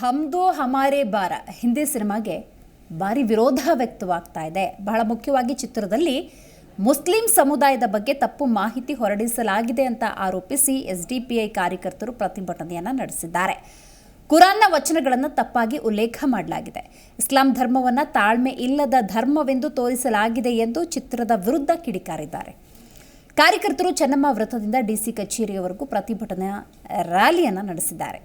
ಹಮ್ ದೋ ಹಮಾರೆ ಬಾರ ಹಿಂದಿ ಸಿನಿಮಾಗೆ ಭಾರಿ ವಿರೋಧ ವ್ಯಕ್ತವಾಗ್ತಾ ಇದೆ. ಬಹಳ ಮುಖ್ಯವಾಗಿ ಚಿತ್ರದಲ್ಲಿ ಮುಸ್ಲಿಂ ಸಮುದಾಯದ ಬಗ್ಗೆ ತಪ್ಪು ಮಾಹಿತಿ ಹೊರಡಿಸಲಾಗಿದೆ ಅಂತ ಆರೋಪಿಸಿ ಎಸ್ಡಿಪಿಐ ಕಾರ್ಯಕರ್ತರು ಪ್ರತಿಭಟನೆಯನ್ನ ನಡೆಸಿದ್ದಾರೆ. ಕುರಾನ್ನ ವಚನಗಳನ್ನು ತಪ್ಪಾಗಿ ಉಲ್ಲೇಖ ಮಾಡಲಾಗಿದೆ. ಇಸ್ಲಾಂ ಧರ್ಮವನ್ನು ತಾಳ್ಮೆ ಇಲ್ಲದ ಧರ್ಮವೆಂದು ತೋರಿಸಲಾಗಿದೆ ಎಂದು ಚಿತ್ರದ ವಿರುದ್ಧ ಕಿಡಿಕಾರಿದ್ದಾರೆ. ಕಾರ್ಯಕರ್ತರು ಚೆನ್ನಮ್ಮ ವೃತ್ತದಿಂದ ಡಿಸಿ ಕಚೇರಿಯವರೆಗೂ ಪ್ರತಿಭಟನಾ ರ್ಯಾಲಿಯನ್ನು ನಡೆಸಿದ್ದಾರೆ.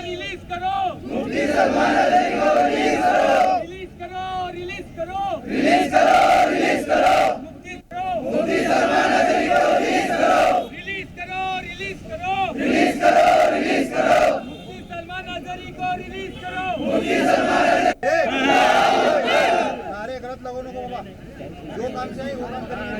रिलीज करो, मुफ्ती सलमान अजहरी को रिलीज करो, रिलीज करो, रिलीज करो, रिलीज करो, मुफ्ती सलमान अजहरी को रिलीज करो, रिलीज करो, रिलीज करो, रिलीज करो, रिलीज करो, मुफ्ती सलमान अजहरी को रिलीज करो, मुफ्ती सलमान सारे गलत लोगों को बाबा जो काम चाहिए वो काम करिए.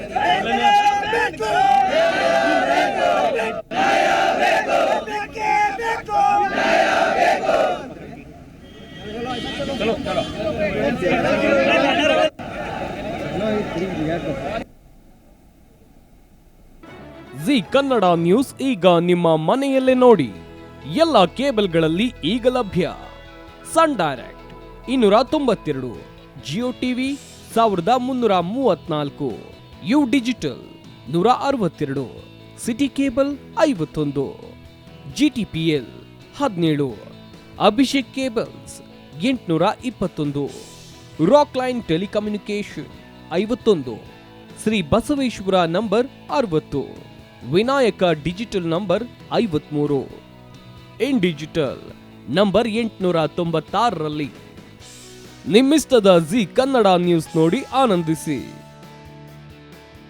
ಜಿ ಕನ್ನಡ ನ್ಯೂಸ್ ಈಗ ನಿಮ್ಮ ಮನೆಯಲ್ಲೇ ನೋಡಿ. ಎಲ್ಲ ಕೇಬಲ್ಗಳಲ್ಲಿ ಈಗ ಲಭ್ಯ. Sun Direct 292, Jio TV 1334, U digital 162, City Cable 51, GTPL 17, Abhishek cables 821, rock line telecommunication 51, Shri Basaveshwara number 60, Vinayaka digital number 53, in digital number 896ರಲ್ಲಿ ನಿಮ್ಮಿಸ್ತದ ಜಿ ಕನ್ನಡ ನ್ಯೂಸ್ ನೋಡಿ ಆನಂದಿಸಿ.